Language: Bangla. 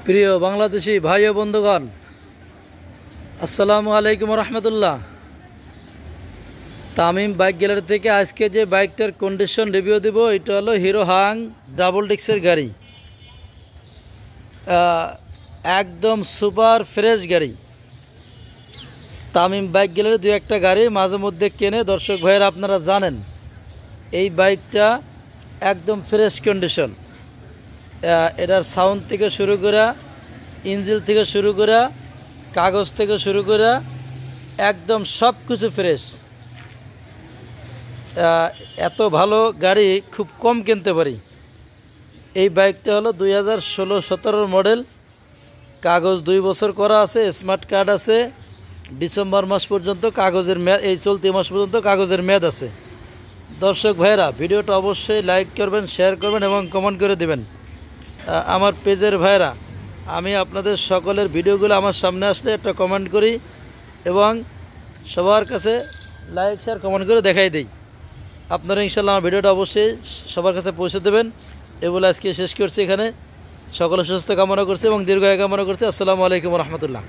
প্রিয় বাংলাদেশি ভাই ও বন্ধুগণ, আসসালামু আলাইকুম রহমতুল্লাহ। তামিম বাইক গ্যালারি থেকে আজকে যে বাইকটার কন্ডিশন রিভিউ দেব, এটা হলো হিরো হাং ডাবল ডিক্সের গাড়ি। একদম সুপার ফ্রেশ গাড়ি। তামিম বাইক গ্যালারি দু একটা গাড়ি মাঝে মধ্যে কেনে দর্শক ভাইয়েরা, আপনারা জানেন এই বাইকটা একদম ফ্রেশ কন্ডিশন। এটার সাউন্ড থেকে শুরু করে, ইঞ্জিন থেকে শুরু করে, কাগজ থেকে শুরু করে একদম সব কিছু ফ্রেশ। এত ভালো গাড়ি খুব কম কিনতে পারি। এই বাইকটা হলো 2016-17 মডেল। কাগজ 2 বছর করা আছে, স্মার্ট কার্ড আছে। ডিসেম্বর মাস পর্যন্ত কাগজের মেয়াদ, এই চলতি মাস পর্যন্ত কাগজের মেয়াদ আছে। দর্শক ভাইরা, ভিডিওটা অবশ্যই লাইক করবেন, শেয়ার করবেন এবং কমেন্ট করে দেবেন। আমার পেজের ভাইরা, আমি আপনাদের সকলের ভিডিওগুলো আমার সামনে আসলে একটা কমেন্ট করি এবং সবার কাছে লাইক শেয়ার কমেন্ট করে দেখাই দিই। আপনারা ইনশাল্লাহ আমার ভিডিওটা অবশ্যই সবার কাছে পৌঁছে দেবেন। এগুলো আজকে শেষ করছি এখানে। সকলের সুস্থ কামনা করছি এবং দীর্ঘায়ু কামনা করছি। আসসালামু আলাইকুম রহমতুল্লাহ।